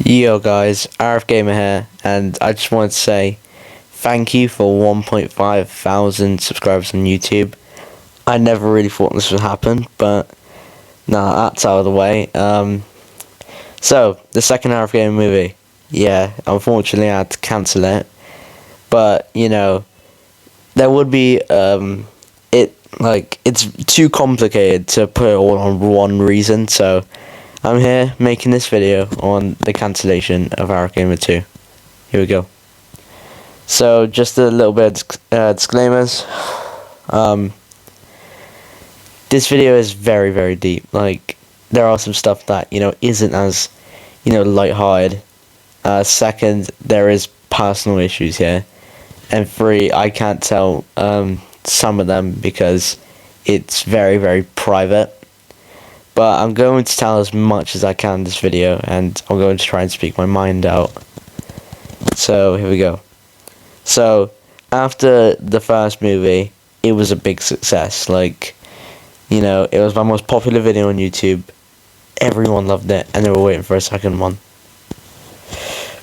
Yo guys, Arifgamer here, and I just wanted to say thank you for 1.5 thousand subscribers on YouTube. I never really thought this would happen, but nah, that's out of the way. So, the second Arifgamer movie, yeah, unfortunately I had to cancel it, but, there would be, it's too complicated to put it all on one reason, so I'm here making this video on the cancellation of Arifgamer 2. Here we go. So, just a little bit of disclaimers. This video is very, very deep. Like, there are some stuff that, isn't as, lighthearted. Second, there is personal issues here. And three, I can't tell some of them because it's very, very private. But I'm going to tell as much as I can in this video, and I'm going to try and speak my mind out. So, here we go. So, after the first movie, it was a big success. Like, it was my most popular video on YouTube. Everyone loved it, and they were waiting for a second one.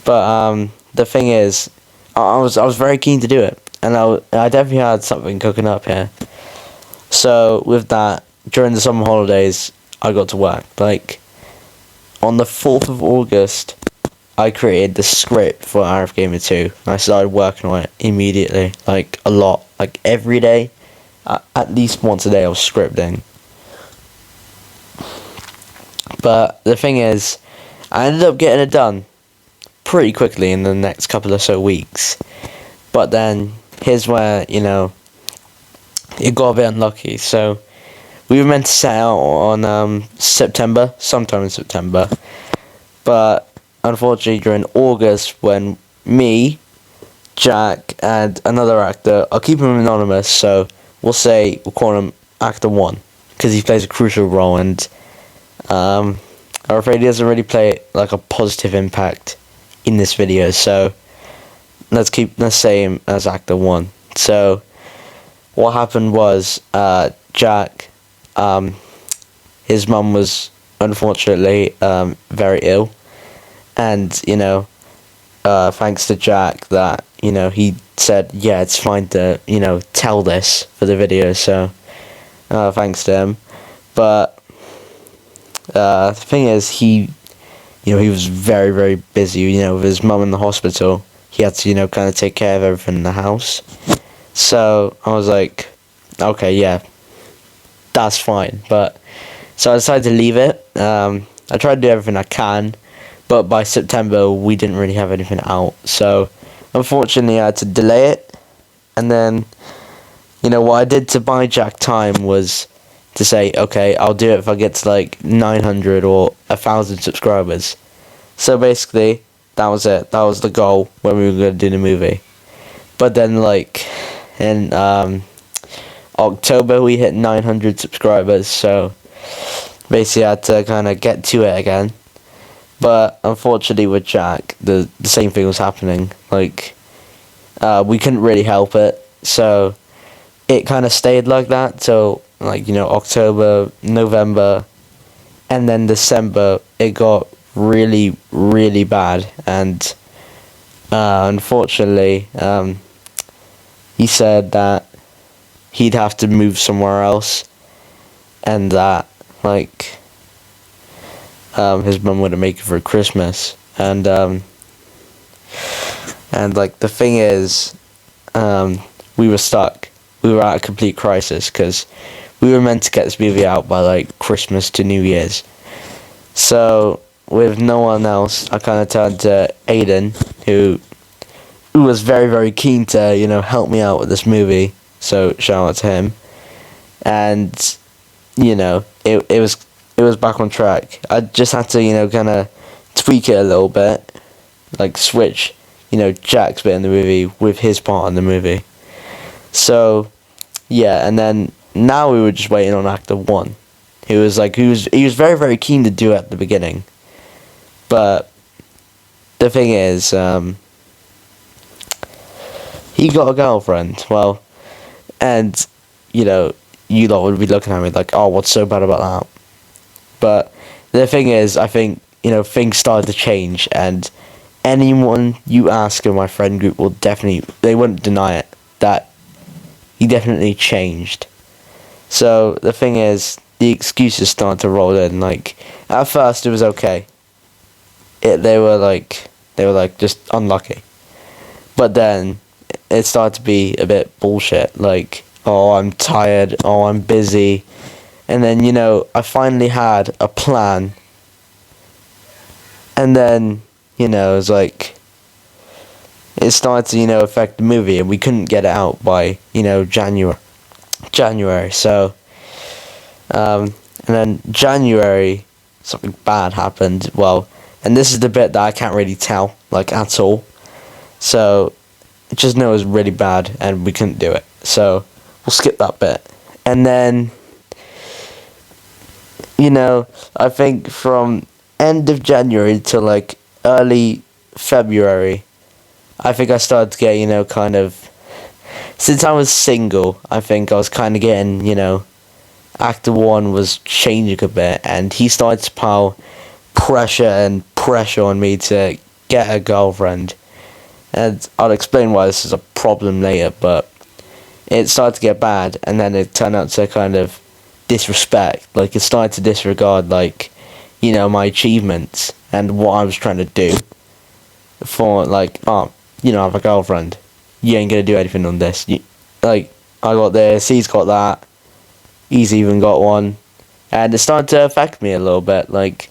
But, the thing is, I was very keen to do it, and I definitely had something cooking up here. So, with that, during the summer holidays, I got to work. Like, on the 4th of August, I created the script for Arifgamer 2, and I started working on it immediately, like, a lot. Like, every day, at least once a day, I was scripting. But the thing is, I ended up getting it done pretty quickly in the next couple of weeks. But then, here's where, it got a bit unlucky. So, we were meant to set out on sometime in September, but unfortunately during August, when me, Jack, and another actor, I'll keep him anonymous, so we'll call him Actor 1, because he plays a crucial role, and I'm afraid he doesn't really play like a positive impact in this video, so let's say him as Actor 1. So, what happened was, Jack, his mum was unfortunately very ill, and thanks to Jack that he said yeah, it's fine to tell this for the video, so thanks to him. But the thing is, he was very, very busy with his mum in the hospital. He had to kind of take care of everything in the house, so I was like, okay, yeah, that's fine. But so I decided to leave it. I tried to do everything I can, but by September we didn't really have anything out, so unfortunately I had to delay it. And then what I did to buy Jack time was to say, okay, I'll do it if I get to like 900 or 1,000 subscribers. So basically that was it. That was the goal when we were going to do the movie. But then like in October we hit 900 subscribers, so basically I had to kind of get to it again. But unfortunately with Jack, the same thing was happening. Like, we couldn't really help it, so it kind of stayed like that till like October, November, and then December it got really, really bad, and unfortunately he said that he'd have to move somewhere else, and that like his mum wouldn't make it for Christmas, and like the thing is, we were stuck. We were at a complete crisis because we were meant to get this movie out by like Christmas to New Year's. So with no one else, I kind of turned to Aiden, who was very, very keen to help me out with this movie. So shout out to him. And it was back on track. I just had to kind of tweak it a little bit, like switch Jack's bit in the movie with his part in the movie. So yeah, and then now we were just waiting on Actor 1. He was very, very keen to do it at the beginning, but the thing is, he got a girlfriend. Well, and you lot would be looking at me like, oh, what's so bad about that? But the thing is, I think things started to change, and anyone you ask in my friend group will definitely, they wouldn't deny it, that he definitely changed. So the thing is, the excuses started to roll in. Like, at first it was okay. They were like just unlucky. But then it started to be a bit bullshit. Like, oh, I'm tired. Oh, I'm busy. And then, I finally had a plan. And then, it was like, it started to, affect the movie, and we couldn't get it out by, January. So, and then January, something bad happened. Well, and this is the bit that I can't really tell, like, at all. So, just know it was really bad, and we couldn't do it. So, we'll skip that bit. And then, I think from end of January to, like, early February, I think I started to get, kind of, since I was single, I think I was kind of getting, Actor 1 was changing a bit, and he started to pile pressure on me to get a girlfriend. And I'll explain why this is a problem later, but it started to get bad, and then it turned out to kind of disrespect. Like, it started to disregard, like, my achievements and what I was trying to do for, like, oh, I have a girlfriend. You ain't gonna do anything on this. I got this, he's got that, he's even got one. And it started to affect me a little bit. Like,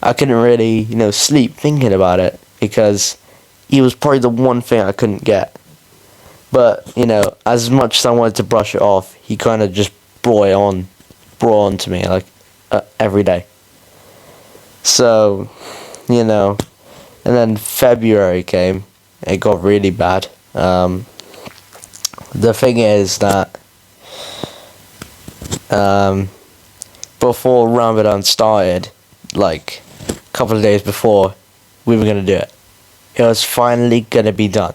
I couldn't really, sleep thinking about it, because he was probably the one thing I couldn't get. But, as much as I wanted to brush it off, he kind of just brought on to me, like, every day. So, and then February came, it got really bad. The thing is that, before Ramadan started, like, a couple of days before, we were going to do it. It was finally going to be done.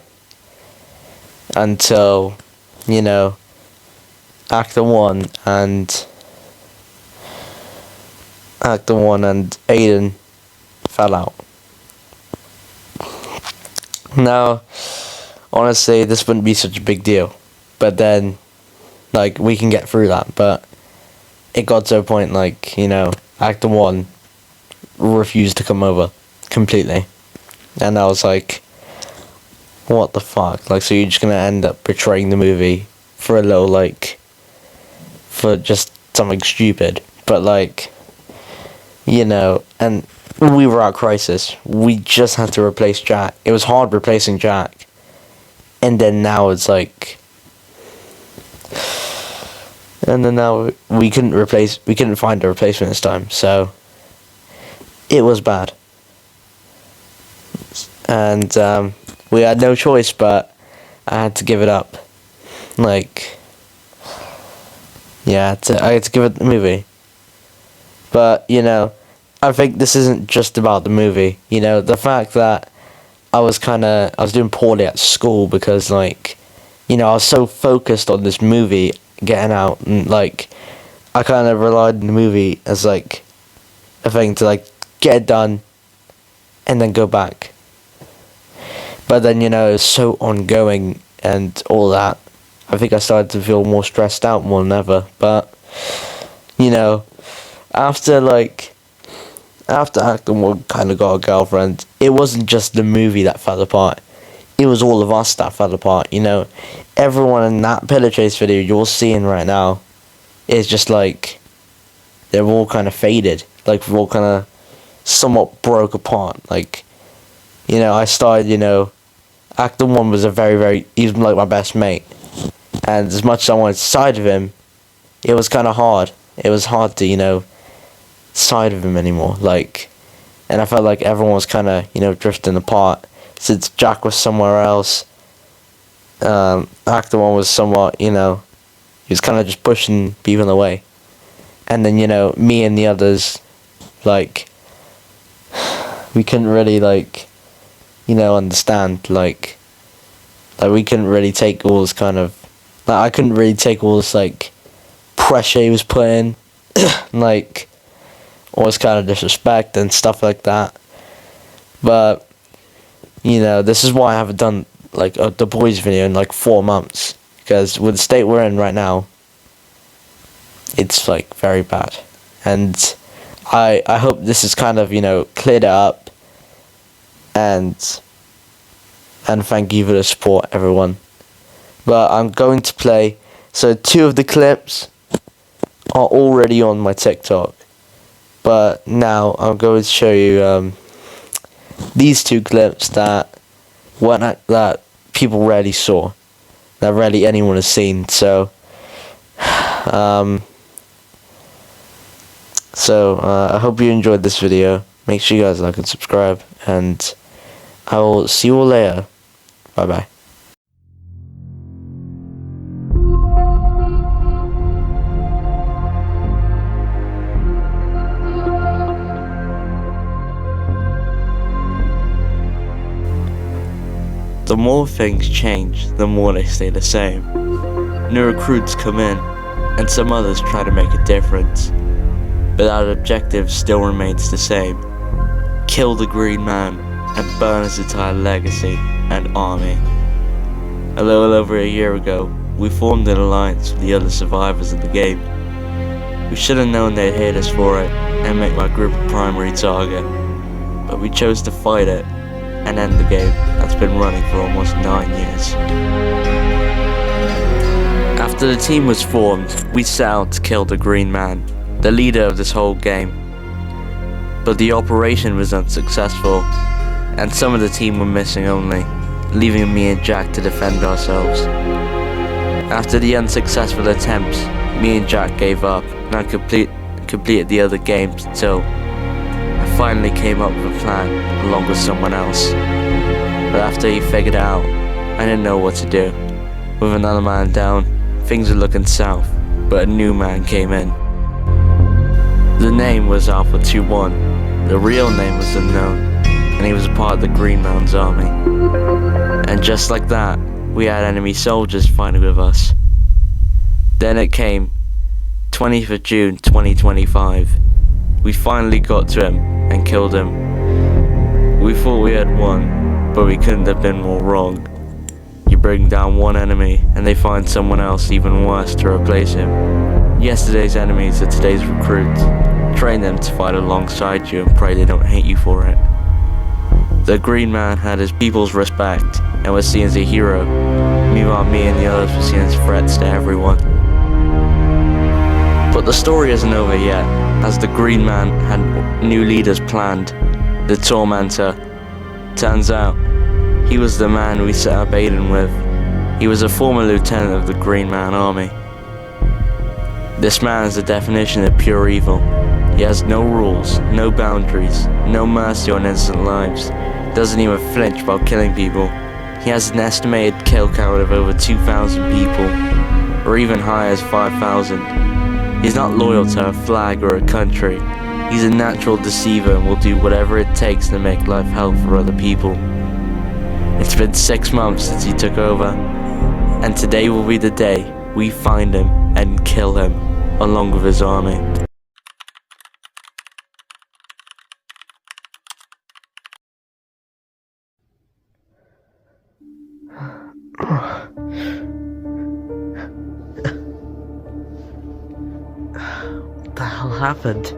Until, Actor 1 and Aiden fell out. Now, honestly, this wouldn't be such a big deal. But then, like, we can get through that. But it got to a point, like, Actor 1 refused to come over completely. And I was like, what the fuck? Like, so you're just gonna end up betraying the movie for a little, like, for just something stupid. But, like, and we were at crisis. We just had to replace Jack. It was hard replacing Jack. And then now it's like, and then now we couldn't find a replacement this time. So, it was bad. And, we had no choice, but I had to give it up. Like, yeah, I had to give it the movie. But, I think this isn't just about the movie. The fact that I was doing poorly at school because, like, I was so focused on this movie getting out, and, like, I kind of relied on the movie as, like, a thing to, like, get it done and then go back. But then, it was so ongoing and all that. I think I started to feel more stressed out more than ever. But, after Actor 1 kind of got a girlfriend, it wasn't just the movie that fell apart. It was all of us that fell apart, Everyone in that Pillar Chase video you're seeing right now is just, like, they're all kind of faded. Like, we're all kind of somewhat broke apart. Like, I started, Actor 1 was he was like my best mate. And as much as I wanted to side of him, it was kind of hard. It was hard to, side of him anymore. Like, and I felt like everyone was kind of, drifting apart. Since Jack was somewhere else, Actor 1 was somewhat, he was kind of just pushing people away. And then, me and the others, like, we couldn't really, like, understand, like, we couldn't really take all this kind of, like, I couldn't really take all this, like, pressure he was putting, like, or it's kind of disrespect and stuff like that. But this is why I haven't done like the boys video in like 4 months, because with the state we're in right now, it's like very bad. And I hope this is kind of cleared it up, and thank you for the support, everyone. But I'm going to play, so 2 of the clips are already on my TikTok, but now I'm going to show you these 2 clips that people rarely saw, that rarely anyone has seen. So I hope you enjoyed this video. Make sure you guys like and subscribe, and I will see you all later. Bye bye. The more things change, the more they stay the same. New recruits come in, and some others try to make a difference. But our objective still remains the same. Kill the Green Man and burn his entire legacy and army. A little over a year ago, we formed an alliance with the other survivors of the game. We should have known they'd hate us for it and make my group a primary target. But we chose to fight it and end the game that's been running for almost 9 years. After the team was formed, we set out to kill the Green Man, the leader of this whole game. But the operation was unsuccessful, and some of the team were missing only, leaving me and Jack to defend ourselves. After the unsuccessful attempts, me and Jack gave up, and I completed the other games until I finally came up with a plan along with someone else. But after he figured it out, I didn't know what to do. With another man down, things were looking south, but a new man came in. The name was Alpha 21, the real name was unknown, and he was a part of the Green Man's army. And just like that, we had enemy soldiers fighting with us. Then it came, 20th of June 2025. We finally got to him and killed him. We thought we had won, but we couldn't have been more wrong. You bring down one enemy and they find someone else even worse to replace him. Yesterday's enemies are today's recruits. Train them to fight alongside you and pray they don't hate you for it. The Green Man had his people's respect and was seen as a hero. Meanwhile, me and the others were seen as threats to everyone. But the story isn't over yet, as the Green Man had new leaders planned. The Tormentor. Turns out, he was the man we set up Aiden with. He was a former lieutenant of the Green Man army. This man is the definition of pure evil. He has no rules, no boundaries, no mercy on innocent lives. Doesn't even flinch while killing people. He has an estimated kill count of over 2,000 people, or even high as 5,000. He's not loyal to a flag or a country. He's a natural deceiver and will do whatever it takes to make life hell for other people. It's been 6 months since he took over, and today will be the day we find him and kill him, along with his army. What the hell happened?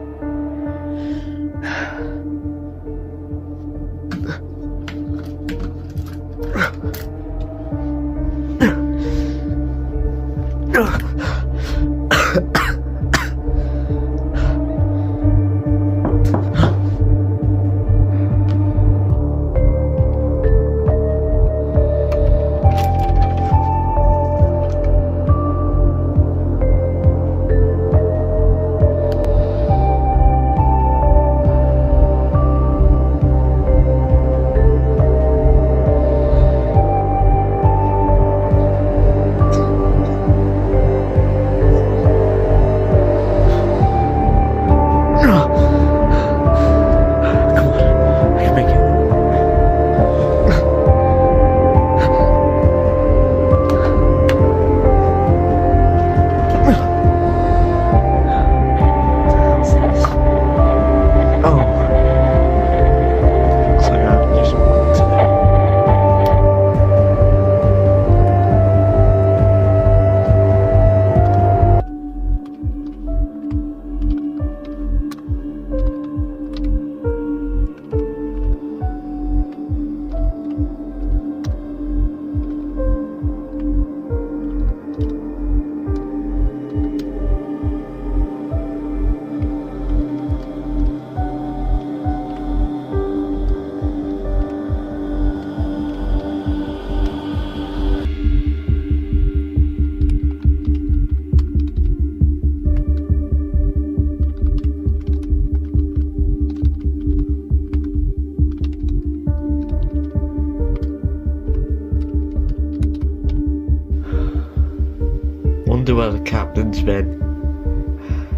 Wonder where the captain's been.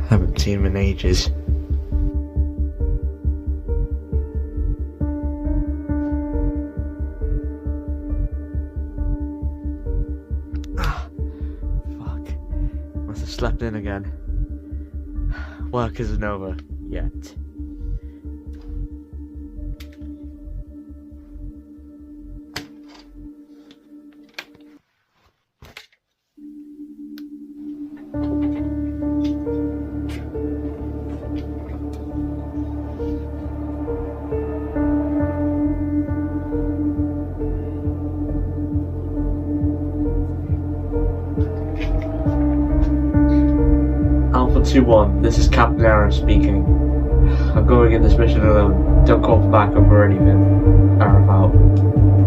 Haven't seen him in ages. Fuck. Must have slept in again. Work isn't over yet. Alpha 2-1, this is Captain Aaron speaking. I'm going in this mission alone. Don't call for backup or anything. Arif out.